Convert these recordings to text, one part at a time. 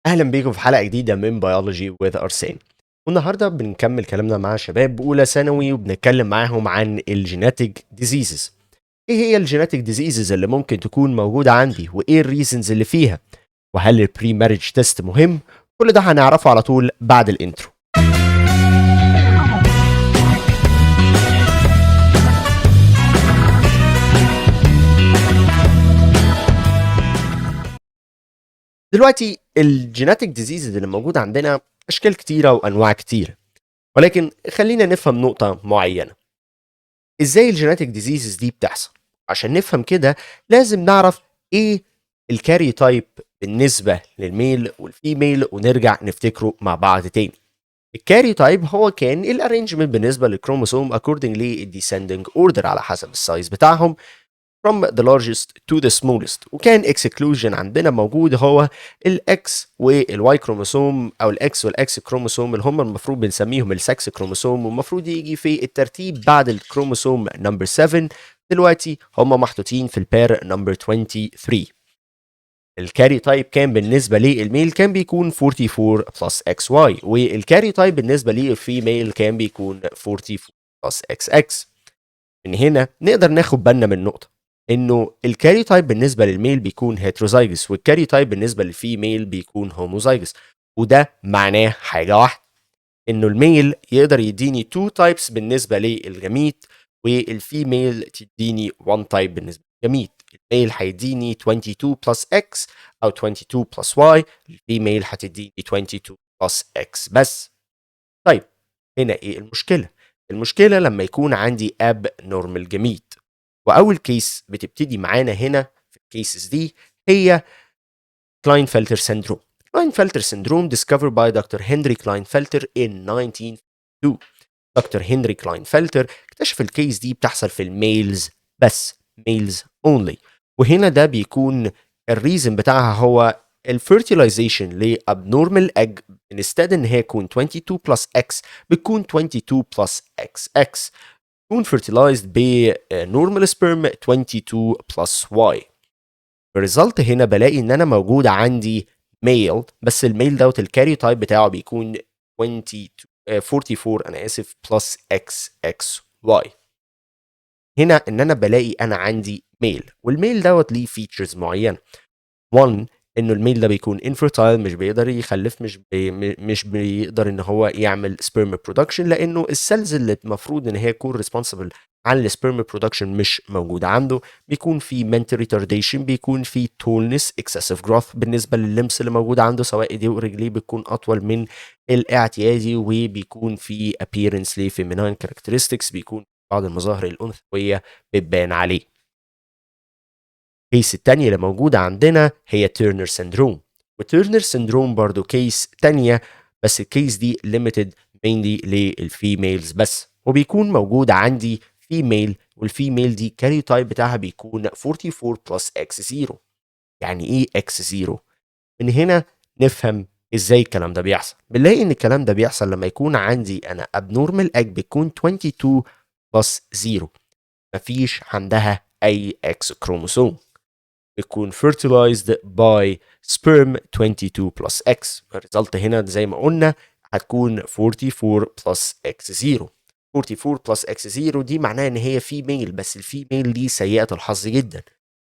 أهلا بيكم في حلقة جديدة من بيولوجي with أرسان. والنهاردة بنكمل كلامنا مع شباب أولى ثانوي وبنتكلم معاهم عن الجيناتيك ديزيزز. إيه هي الجيناتيك ديزيزز اللي ممكن تكون موجودة عندي وإيه الريزنز اللي فيها، وهل البري ماريج تيست مهم؟ كل ده هنعرفه على طول بعد الانترو. دلوقتي الجيناتيك ديزيزز اللي موجودة عندنا أشكال كتيرة وأنواع كتيرة، ولكن خلينا نفهم نقطة معينة. ازاي الجيناتيك ديزيزز دي بتحصل؟ عشان نفهم كده لازم نعرف ايه الكاري تايب بالنسبة للميل والفيميل ونرجع نفتكره مع بعض تاني. الكاري تايب هو كان الارينجمنت بالنسبة للكروموسوم according للديسندنج اوردر على حسب السايز بتاعهم from the largest to the smallest، وكان exclusion عندنا موجود هو الاكس والواي كروموسوم او الاكس والاكس كروموسوم اللي هم المفروض بنسميهم السكس كروموسوم، والمفروض يجي في الترتيب بعد الكروموسوم نمبر 7. دلوقتي هم محطوطين في البير نمبر 23. الكاري تايب كان بالنسبه للميل كان بيكون 44 بلس اكس واي، والكاري تايب بالنسبه للفيميل كان بيكون 44 بلس اكس اكس. من هنا نقدر ناخد بالنا من نقطه، انه الكاري تايب بالنسبه للميل بيكون هيتروزايجس والكاري تايب بالنسبه للفيميل بيكون هوموزايجس. وده معناه حاجه واحده، انه الميل يقدر يديني 2 تايبس بالنسبه للجميت، والفيميل تديني 1 تايب بالنسبه للجميت. الميل هيديني 22 بلس اكس او 22 بلس واي، الفيميل هتديني 22 بلس اكس بس. طيب هنا ايه المشكله؟ المشكله لما يكون عندي اب نورمال جميت، واول كيس بتبتدي معانا هنا في الكيسز دي هي كلاينفلتر syndrome. كلاينفلتر syndrome discovered by Dr. Henry Klinefelter in 1902. دكتور هنري كلاينفلتر اكتشف الكيس دي بتحصل في الميلز بس، ميلز اونلي. وهنا ده بيكون الريزن بتاعها هو الفيرتيلايزيشن لابنورمال اج، انستاد ان هي تكون 22 بلس اكس بتكون 22 بلس اكس اكس، تكون فيرتيلايزد بنورمال سبرم 22 بلس واي. الريزلت هنا بلاقي ان انا موجود عندي ميل، بس الميل دوت الكاري تايب بتاعه بيكون 22 44 انا اسف بلس اكس اكس واي. هنا ان انا بلاقي انا عندي ميل، والميل دوت ليه فيتشرز معينه. 1 انه الميل ده بيكون infertile، مش بيقدر يخلف، مش بيقدر ان هو يعمل sperm production، لانه السيلز اللي المفروض ان هي تكون responsible عن السبرم برودكشن مش موجوده عنده. بيكون في mental retardation، بيكون في tallness excessive growth بالنسبه لللمس اللي موجود عنده، سواء ايديه ورجليه بتكون اطول من الاعتيادي، وبيكون في appearance ل feminine characteristics، بيكون بعض المظاهر الانثويه بتبان عليه. الكيس التانية اللي موجودة عندنا هي تيرنر سندروم، وتيرنر سندروم برضو كيس تانية، بس الكيس دي limited mainly للفيميلز بس، وبيكون موجود عندي فيميل، والفيميل دي كاري تايب بتاعها بيكون 44 بلس اكس 0. يعني ايه اكس 0؟ من هنا نفهم ازاي الكلام ده بيحصل. بنلاقي ان الكلام ده بيحصل لما يكون عندي انا abnormal egg بيكون 22 بلس 0، مفيش عندها اي اكس كروموسوم، بتكون fertilized by sperm 22 plus X. الريزلت هنا زي ما قلنا هتكون 44 plus X0. 44 plus X0 دي معناها ان هي فيميل، بس الفيميل دي سيئة الحظ جدا.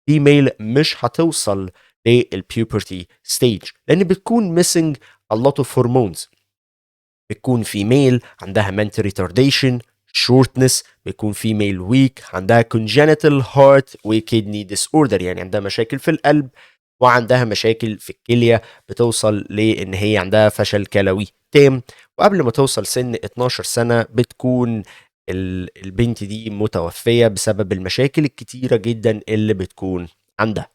فيميل مش هتوصل للبيوبرتي ستيج لان بتكون missing a lot of hormones. بتكون فيميل عندها mental retardation shortness، بيكون فيميل ويك عندها congenital heart وكدني disorder، يعني عندها مشاكل في القلب وعندها مشاكل في الكلية، بتوصل لان هي عندها فشل كلوي تام، وقبل ما توصل سن 12 سنة بتكون البنت دي متوفية بسبب المشاكل الكتيرة جدا اللي بتكون عندها.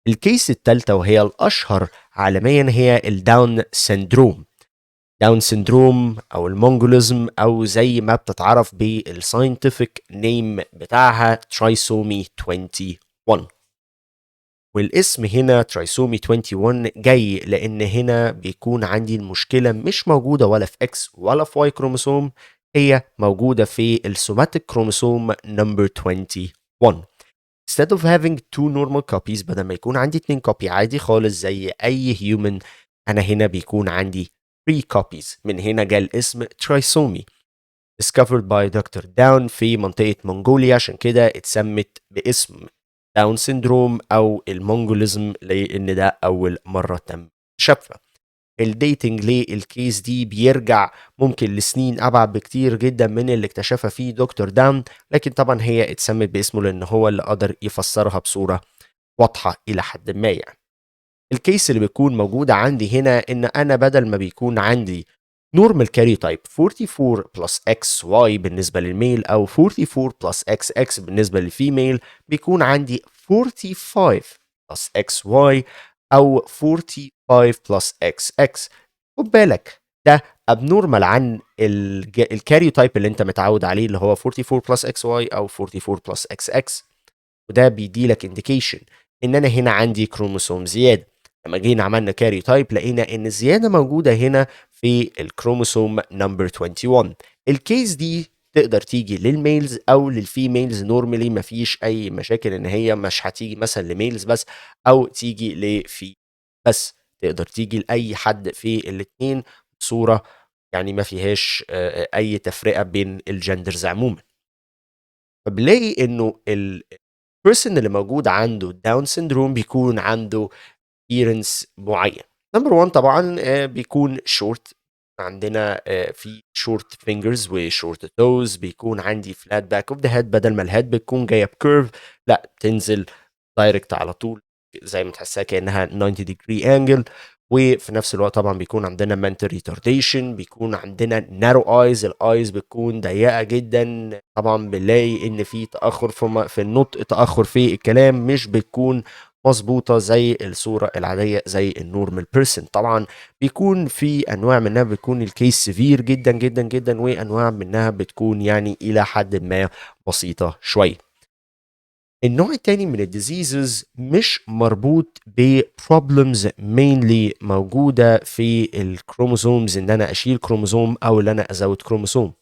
الكيس التالتة وهي الأشهر عالميا هي الداون سندروم. داون سندروم او المونجوليزم، او زي ما بتتعرف بالساينتفك نيم بتاعها ترايسومي 21. والاسم هنا ترايسومي 21 جاي لان هنا بيكون عندي المشكله مش موجوده ولا في اكس ولا في واي كروموسوم، هي موجوده في السوماتيك كروموسوم نمبر 21. instead of having two normal copies، بدل ما يكون عندي 2 كوبي عادي خالص زي اي human أنا هنا بيكون عندي 3 copies. من هنا جاء الاسم trisomy discovered by Dr. داون في منطقة منغوليا، عشان كده اتسمت باسم داون سيندروم أو المونجوليزم، لأن ده أول مرة تم اكتشافها. الديتنج للكيس دي بيرجع ممكن لسنين أبعد بكتير جدا من اللي اكتشفها فيه دكتور داون، لكن طبعا هي اتسمت باسمه لأن هو اللي قدر يفسرها بصورة واضحة إلى حد ما. يعني الكيس اللي بيكون موجودة عندي هنا إن أنا بدل ما بيكون عندي نورمال كاري تايب 44 بلس اكس واي بالنسبة للميل أو 44 بلس اكس اكس بالنسبة للفيميل، بيكون عندي 45 بلس اكس واي أو 45 بلس اكس اكس. خد بالك ده ابنورمال عن الكاري تايب اللي انت متعود عليه اللي هو 44 بلس اكس واي او 44 بلس اكس اكس، وده بيدي لك انديكيشن ان انا هنا عندي كروموسوم زياده. لما جينا عملنا كاري تايب لقينا ان الزياده موجوده هنا في الكروموسوم نمبر 21. الكيس دي تقدر تيجي للميلز او للفيميلز نورمالي، مفيش اي مشاكل ان هي مش هتيجي مثلا لميلز بس او تيجي لفي بس، تقدر تيجي لاي حد في الاثنين بصوره يعني ما فيهاش اي تفرقه بين الجندرز عموما. فبنلاقي انه البيرسون اللي موجود عنده داون سيندروم بيكون عنده appearance معين. نمبر 1 طبعا بيكون شورت، عندنا في شورت فينجرز وشورت توز، بيكون عندي فلات باك اوف ذا هيد، بدل ما الهيد بتكون جايه بكيرف لا تنزل دايركت على طول زي ما تحسها كانها 90 ديجري انجل. وفي نفس الوقت طبعا بيكون عندنا mental retardation، بيكون عندنا narrow eyes، الايز بتكون ضيقه جدا. طبعا بنلاقي ان في تاخر في النطق، تاخر في الكلام، مش بتكون مظبوطه زي الصوره العاديه زي النورمال بيرسون. طبعا بيكون في انواع منها بتكون الكيس سيفير جدا جدا جدا، وانواع منها بتكون يعني الى حد ما بسيطه شويه. النوع التاني من الديزيزز مش مربوط ببروبلمز mainly موجودة في الكروموسومز، ان انا اشيل كروموسوم او ان انا ازود كروموسوم.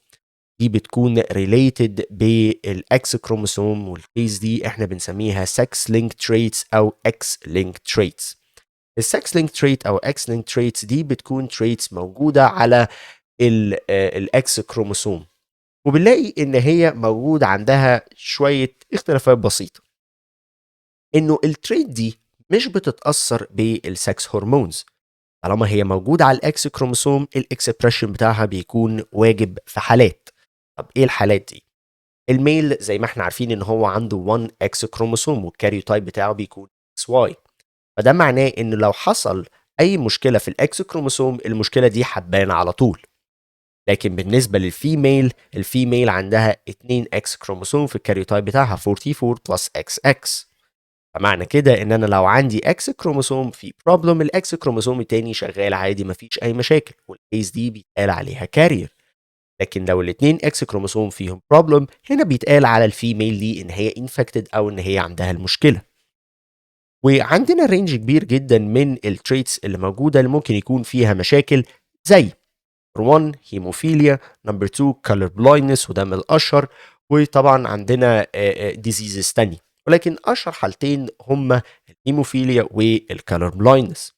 دي بتكون related بالاكس كروموسوم، والكيس دي احنا بنسميها sex linked traits او X linked traits. السكس لينك تريت او اكس لينك تريتس دي بتكون تريتس موجودة على الاكس كروموسوم، وبنلاقي ان هي موجود عندها شوية اختلافات بسيطة. انه التريت دي مش بتتاثر بالسكس هرمونز، طالما هي موجوده على الاكس كروموسوم الاكسبريشن بتاعها بيكون واجب في حالات. طب ايه الحالات دي؟ الميل زي ما احنا عارفين ان هو عنده 1 اكس كروموسوم والكاريوتايب بتاعه بيكون اكس واي، فده معناه ان لو حصل اي مشكله في الاكس كروموسوم المشكله دي هتبان على طول. لكن بالنسبه للفيميل، الفيميل عندها 2 اكس كروموسوم في الكاريوتايب بتاعها 44 بلس اكس اكس، فمعنى كده ان انا لو عندي اكس كروموسوم في بروبلم، الاكس كروموسوم التاني شغال عادي مفيش اي مشاكل، والكيس دي بيتقال عليها كارير. لكن لو الاثنين اكس كروموسوم فيهم بروبلم، هنا بيتقال على الفيميل دي ان هي انفكتد او ان هي عندها المشكله. وعندنا رينج كبير جدا من التريتس اللي موجوده اللي ممكن يكون فيها مشاكل، زي 1 هيموفيليا، نمبر 2 كولر بلايندنس وده من الاشهر، وطبعا عندنا ديزيزز تانية، ولكن اشهر حالتين هما الهيموفيليا والكالر بلايندنس.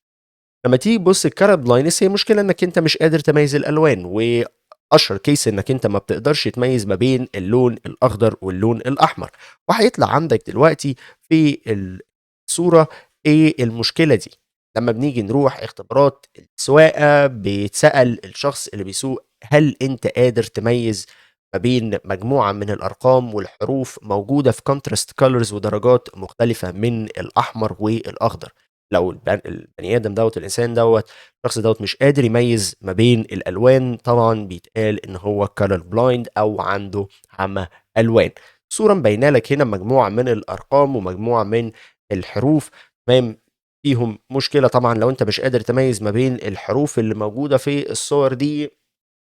لما تيجي تبص الكالر بلايندنس هي مشكله انك انت مش قادر تميز الالوان، واشهر كيس انك انت ما بتقدرش تميز ما بين اللون الاخضر واللون الاحمر. وهيطلع عندك دلوقتي في الصوره ايه المشكله دي. لما بنيجي نروح اختبارات السواقه بيتسال الشخص اللي بيسوق هل انت قادر تميز ما بين مجموعه من الارقام والحروف موجوده في كونتراست كولرز ودرجات مختلفه من الاحمر والاخضر. لو البني ادم دوت الانسان دوت الشخص دوت مش قادر يميز ما بين الالوان، طبعا بيتقال ان هو كولر بلايند او عنده عمى الوان. صوره مبينه لك هنا مجموعه من الارقام ومجموعه من الحروف، تمام، فيهم مشكله. طبعا لو انت مش قادر تميز ما بين الحروف اللي موجوده في الصور دي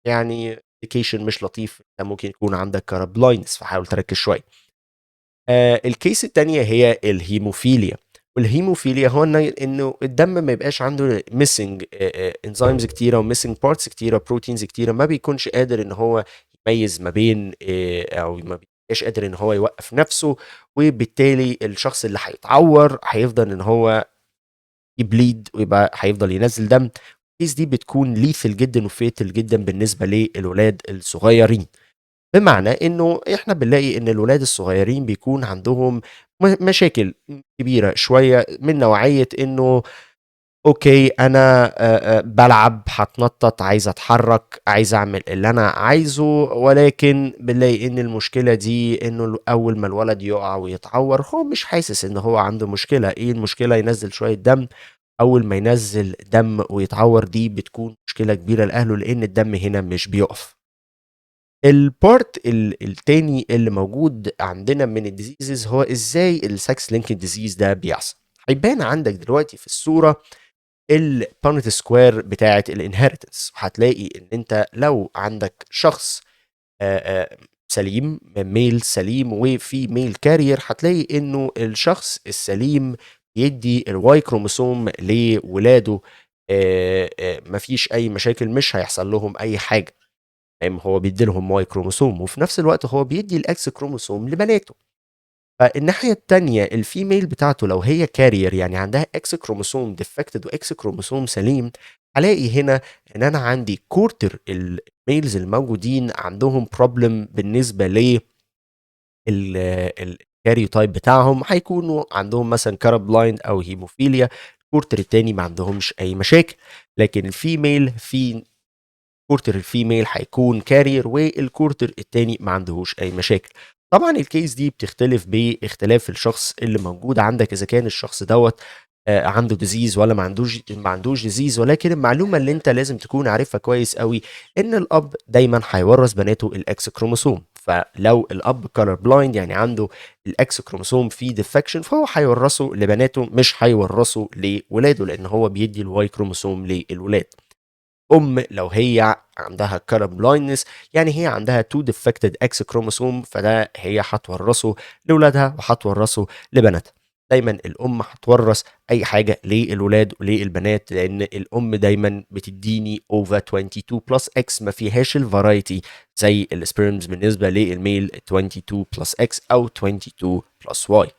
يعني indication مش لطيف، انت ممكن يكون عندك كولر بلايندنس، فحاول تركز شويه. الكيس التانية هي الهيموفيليا. والهيموفيليا هو انه الدم ما يبقاش عنده ميسنج انزيمز كتيره وميسنج بارتس كتيره بروتينز كتيره، ما بيكونش قادر ان هو يميز ما بين او ما بيبقاش قادر ان هو يوقف نفسه، وبالتالي الشخص اللي هيتعور هيفضل ان هو يبليد ويبقى هيفضل ينزل دم. الكيس دي بتكون ليثل جدا وفيتل جدا بالنسبه للولاد الصغيرين، بمعنى انه احنا بنلاقي ان الولاد الصغيرين بيكون عندهم مشاكل كبيره شويه من نوعيه انه اوكي انا بلعب، هتنطط، عايز اتحرك، عايز اعمل اللي انا عايزه، ولكن بنلاقي ان المشكله دي انه اول ما الولد يقع ويتعور هو مش حاسس ان هو عنده مشكله. ايه المشكله؟ ينزل شويه دم. اول ما ينزل دم ويتعور دي بتكون مشكله كبيره لاهله، لان الدم هنا مش بيقف. البارت التاني اللي موجود عندنا من الديزيزز هو ازاي السكس لينكد ديزيز ده بيحصل. هيبان عندك دلوقتي في الصوره البانت سكوير بتاعه الانهيرتنس، وهتلاقي ان انت لو عندك شخص سليم، ميل سليم وفي ميل كارير، هتلاقي انه الشخص السليم يدي الواي كروموسوم لولاده، مفيش اي مشاكل، مش هيحصل لهم اي حاجه. هو بيدي لهم واي كروموسوم، وفي نفس الوقت هو بيدي الاكس كروموسوم لبناته. فالناحية التانية الفيميل بتاعته لو هي كارير، يعني عندها اكس كروموسوم ديفكتد واكس كروموسوم سليم، هلاقي هنا ان انا عندي كورتر الميلز الموجودين عندهم بروبلم بالنسبة ل الكاريو تايب بتاعهم، هيكونوا عندهم مثلا كارابلايند او هيموفيليا. الكورتر التاني ما عندهمش اي مشاكل، لكن الفيميل في كورتر الفيميل هيكون كارير والكورتر التاني ما عندهوش اي مشاكل. طبعا الكيس دي بتختلف باختلاف الشخص اللي موجود عندك، اذا كان الشخص دوت عنده ديزيز ولا ما عندوش ديزيز. ولكن المعلومه اللي انت لازم تكون عارفها كويس قوي ان الاب دايما هيورث بناته الاكس كروموسوم. فلو الاب كولر بلايند يعني عنده الاكس كروموسوم فيه ديفكشن، فهو هيورثه لبناته مش هيورثه لولاده، لان هو بيدي الواي كروموسوم للولاد. لو هي عندها color blindness، يعني هي عندها two defected X chromosome، فده هي هتورثه لولادها وهتورثه لبناتها. دايما الام هتورث اي حاجه للولاد وللبنات، لان الام دايما بتديني over 22 plus X، ما فيهاش الفرايتي زي السبيرمز بالنسبه للميل 22 plus X او 22 plus Y.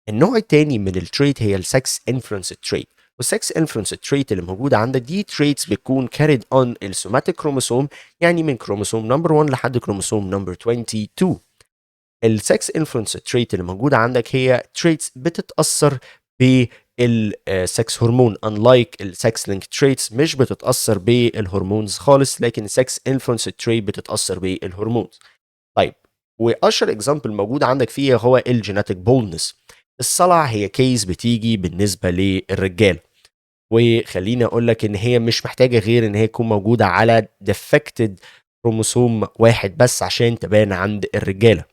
النوع التاني من التريت هي السكس انفلونس تريت. والسكس انفلونس تريت اللي موجوده عندك دي تريتس بتكون كاريد اون السوماتيك كروموسوم، يعني من كروموسوم نمبر 1 لحد كروموسوم نمبر 22. السكس انفلونس تريت اللي موجوده عندك هي تريتس بتتاثر بالسكس هرمون، unlike السكس لينك تريتس مش بتتاثر بالهرمونز خالص، لكن السكس انفلونس تريت بتتاثر بالهرمونز. طيب، واشهر اكزامبل موجود عندك فيها هو الجيناتيك بولنس. الصلع هي كيس بتيجي بالنسبه للرجال، وخليني اقول لك ان هي مش محتاجه غير ان هي تكون موجوده على ديفكتد كروموسوم واحد بس عشان تبان عند الرجاله.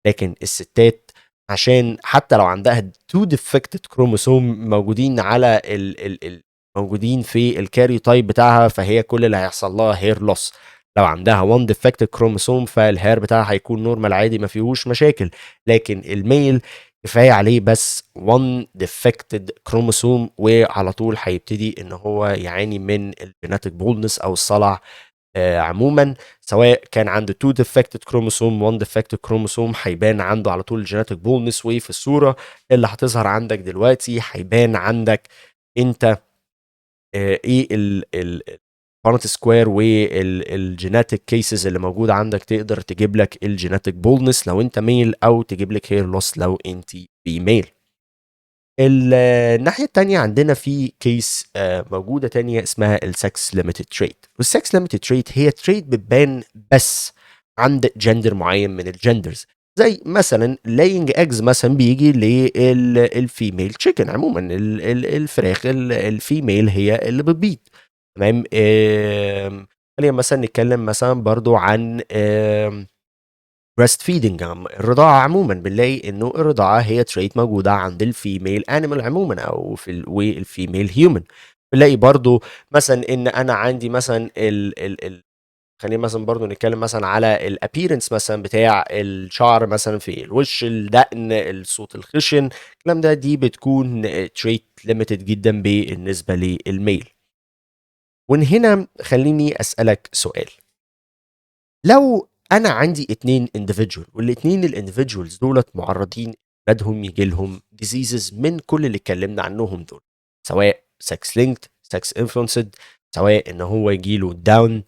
لكن الستات عشان حتى لو عندها تو ديفكتد كروموسوم موجودين على موجودين في الكاري تايب بتاعها، فهي كل اللي هيحصل لها هير لوس. لو عندها 1 ديفكتد كروموسوم فالهير بتاعها هيكون نورمال عادي ما فيهوش مشاكل. لكن الميل كفايه عليه بس 1 ديفكتد كروموسوم وعلى طول هيبتدي ان هو يعاني من الجيناتيك بولنس او الصلع عموما. سواء كان عنده 2 defected chromosome 1 defected chromosome، هيبان عنده على طول genetic baldness. وفي الصورة اللي هتظهر عندك دلوقتي هيبان عندك انت ايه ال بارنت سكوير والجيناتيك كيسز اللي موجوده عندك، تقدر تجيب لك الجيناتيك بولنس لو انت ميل، او تجيب لك هير لوس لو انت فيميل. الناحية التانية عندنا في كيس موجودة تانية اسمها السكس ليميتد تريت. والسكس ليميتد تريت هي تريت بتبان بس عند جندر معين من الجندرز، زي مثلا laying eggs مثلا بيجي للفيميل تشيكن. عموما الفراخ الفيميل هي اللي بتبيض. تمام. خلينا مثلا نتكلم مثلا برضو عن بريست فيدنج، الرضاعة عموما بنلاقي انه الرضاعة هي تريت موجودة عند الفيميل انيمال عموما، او والفيميل هيومن. بنلاقي برضو مثلا ان انا عندي مثلا ال خلينا مثلا برضو نتكلم مثلا على الابييرنس مثلا بتاع الشعر مثلا في الوش، الدقن، الصوت الخشن، الكلام ده دي بتكون تريت ليميتد جدا بالنسبة للميل. ومن هنا خليني اسألك سؤال. لو انا عندي اتنين individual، والاتنين الاندفيدجوالز دولت معرضين ولادهم يجي لهم diseases من كل اللي اتكلمنا عنهم دول، سواء سكس لينكد، سكس انفلونسد، سواء ان هو يجيله داون،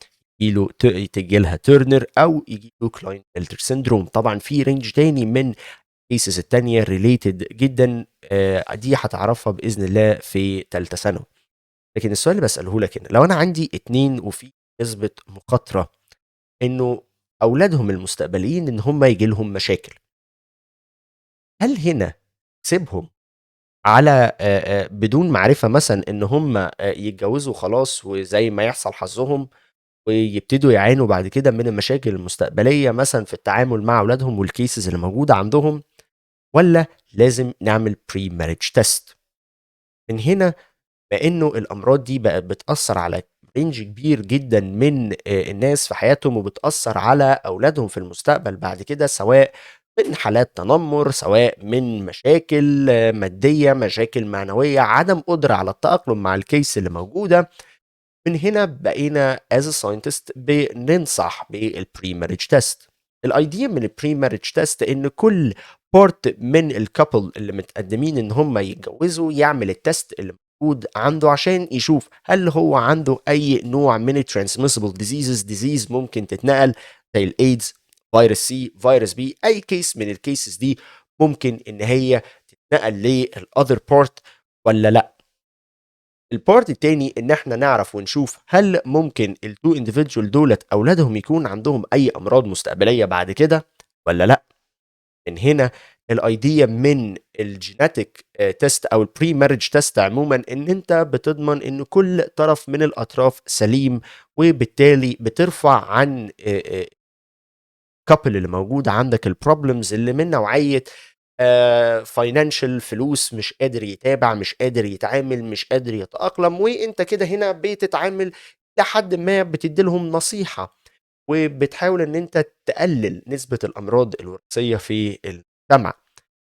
تجيلها تيرنر، او يجيله كلاين فلتر سيندروم. طبعا في رينج تاني من الكيسز التانية ريليتد جدا، دي هتعرفها باذن الله في ثالثه ثانوي. لكن السؤال اللي بساله لك هنا، لو انا عندي اتنين وفي نسبه مخاطره انه اولادهم المستقبليين ان هم يجي لهم مشاكل، هل هنا سيبهم على بدون معرفة مثلًا إن هم يتجوزوا خلاص وزي ما يحصل حظهم، ويبتدوا يعانوا بعد كده من المشاكل المستقبلية مثلًا في التعامل مع أولادهم والcases اللي موجودة عندهم، والّا لازم نعمل pre-marriage test؟ من هنا، إنه الأمراض دي بقت بتأثّر على range كبير جدًا من الناس في حياتهم، وبتأثّر على أولادهم في المستقبل بعد كده، سواء من حالات تنمُّر، سواء من مشاكل مادية، مشاكل معنوية، عدم قدرة على التأقلم مع الcase اللي موجودة. من هنا بقينا as a scientist بننصح بالpre-marriage test. الidea من الpre-marriage test إن كل part من الcouple اللي متقدمين إن هم يتجوزوا يعمل الtest اللي موجود عنده، عشان يشوف هل هو عنده أي نوع من الtransmissible disease ممكن تتنقل، زي الإيدز، فيروس سي، فيروس بي. أي case من الcases دي ممكن إن هي تتنقل للother part والّا لأ. البارت التاني ان احنا نعرف ونشوف هل ممكن التو individual دولت اولادهم يكون عندهم اي امراض مستقبليه بعد كده ولا لا. من هنا الايديا من الجيناتيك تيست او البري مارج تيست عموما، ان انت بتضمن ان كل طرف من الاطراف سليم، وبالتالي بترفع عن كابل اللي موجوده عندك البروبلمز اللي من نوعيه فاينانشال، فلوس، مش قادر يتابع، مش قادر يتعامل، مش قادر يتأقلم. وانت كده هنا بتتعامل لحد ما بتدي لهم نصيحة، وبتحاول ان انت تقلل نسبة الامراض الوراثية في المجتمع،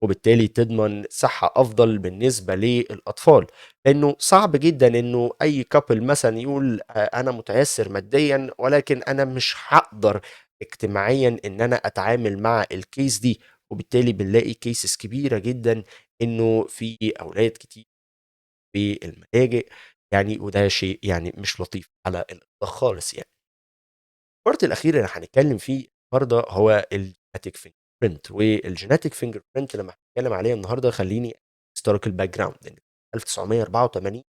وبالتالي تضمن صحة افضل بالنسبة للاطفال. لانه صعب جدا انه اي كابل مثلا يقول انا متيسر ماديا، ولكن انا مش هقدر اجتماعيا ان انا اتعامل مع الكيس دي. وبالتالي بنلاقي كيسز كبيرة جدا انه في اولاد كتير في الملاجئ، يعني وده شيء يعني مش لطيف على الاطلاق خالص يعني. البارت الاخير اللي هنتكلم فيه النهارده هو الجينيتك فينجر برنت. والجينيتك فينجر برنت لما هنتكلم عليه النهارده، خليني هيستوريكال باك جراوند. 1984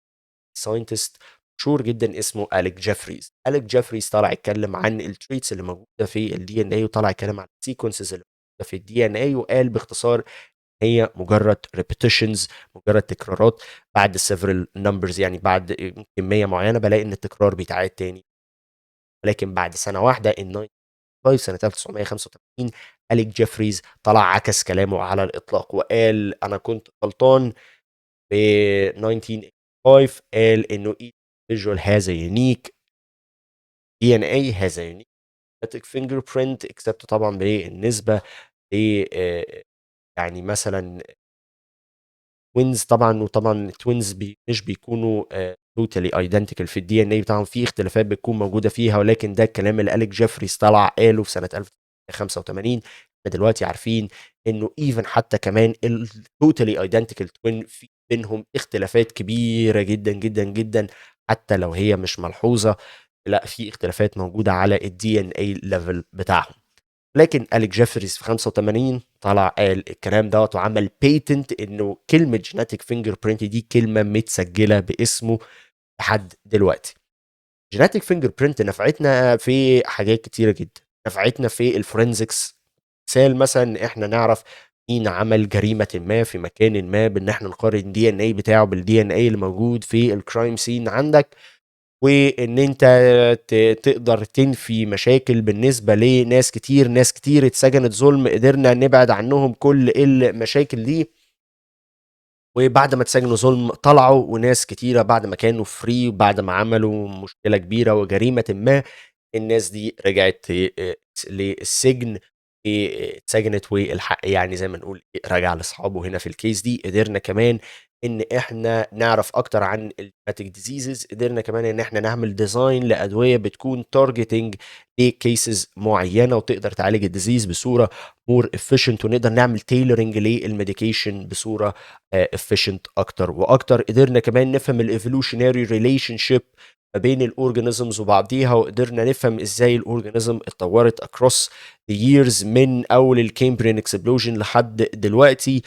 ساينتست مشهور جدا اسمه أليك جيفريز. أليك جيفريز طلع يتكلم عن التريتس اللي موجوده في الدي ان اي، وطلع يتكلم عن السيكونسز اللي موجوده في الدي ان اي، وقال باختصار هي مجرد repetitions، مجرد تكرارات بعد several numbers. يعني بعد كميه معينه بلاقي ان التكرار بيتعاد تاني. ولكن بعد سنه واحده سنة 1985 أليك جيفريز طلع عكس كلامه على الإطلاق، وقال أنا كنت غلطان في 1985. قال إنه each individual has a unique DNA has a unique genetic fingerprint، except طبعا بالنسبة ل يعني مثلا توينز. طبعا وطبعا التوينز مش بيكونوا توتالي ايدنتيكال في الدي ان اي بتاعهم، في اختلافات بتكون موجوده فيها، ولكن ده الكلام اللي أليك جيفريز طلع قاله في سنه 1985. احنا دلوقتي عارفين انه ايفن حتى كمان التوتالي ايدنتيكال توين في بينهم اختلافات كبيره جدا جدا جدا، حتى لو هي مش ملحوظه. لا، في اختلافات موجوده على الدي ان اي ليفل بتاعهم. لكن أليك جيفريز في 85 طلع قال الكلام دوت، وعمل بيتنت انه كلمه جيناتيك فينجر برينت دي كلمه متسجله باسمه لحد دلوقتي. جيناتيك فينجر برينت نفعتنا في حاجات كتيره جدا. نفعتنا في الفورنزكس. مثال مثلا احنا نعرف مين عمل جريمه ما في مكان ما، بان احنا نقارن دي ان اي بتاعه بالدي ان اي اللي موجود في الكرايم سين عندك، وان انت تقدر تنفي مشاكل بالنسبه لناس كتير. ناس كتير اتسجنت ظلم، قدرنا نبعد عنهم كل المشاكل دي، وبعد ما اتسجنوا ظلم طلعوا. وناس كتيره بعد ما كانوا فري وبعد ما عملوا مشكله كبيره وجريمه ما، الناس دي رجعت للسجن، اتسجنت، والحق يعني زي ما نقول رجع لاصحابه. هنا في الكيس دي قدرنا كمان ان احنا نعرف اكتر عن الجيناتيك ديزيزز، قدرنا كمان ان احنا نعمل ديزاين لادويه بتكون تارجتنج لكيسز معينه وتقدر تعالج الديزيز بصوره مور افيشنت، ونقدر نعمل تailoring للميديكيشن بصوره افيشنت اكتر واكتر. قدرنا كمان نفهم الايفولوشنري ريليشن شيب ما بين الاورجانيزمز وبعضيها، وقدرنا نفهم ازاي الاورجانيزم اتطورت across the years من اول الكامبريان اكسبلوجن لحد دلوقتي.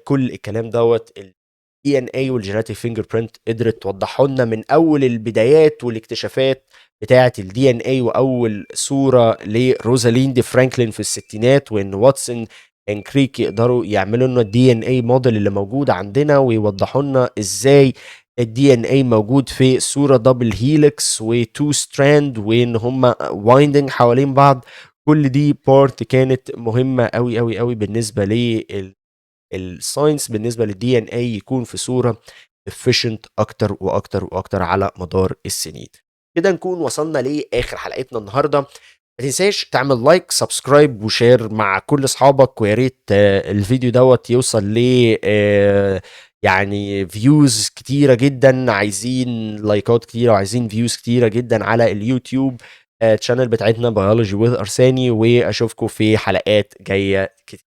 كل الكلام دوت الدي ان اي والجيناتيك فينجر برينت قدرت توضحه لنا من اول البدايات والاكتشافات بتاعه الدي ان اي، واول صوره لروزاليند فرانكلين في الستينات، وان واتسون ان كريك يقدروا يعملوا لنا الدي ان اي موديل اللي موجود عندنا، ويوضحوا لنا ازاي الدي ان اي موجود في صوره دبل هيلكس وتو ستراند، وان هم وايندنج حوالين بعض. كل دي بارت كانت مهمه قوي قوي قوي بالنسبه الساينس، بالنسبه للدي ان اي يكون في صوره efficient اكتر واكتر واكتر على مدار السنين. كده نكون وصلنا لاخر حلقتنا النهارده. ما تنساش تعمل لايك سبسكرايب وشير مع كل اصحابك، ويا ريت الفيديو دوت يوصل ل يعني فيوز كتيره جدا، عايزين لايكات كتيره وعايزين فيوز كتيره جدا على اليوتيوب تشانل بتاعتنا بيولوجي وذ ارساني، واشوفكم في حلقات جايه كتير.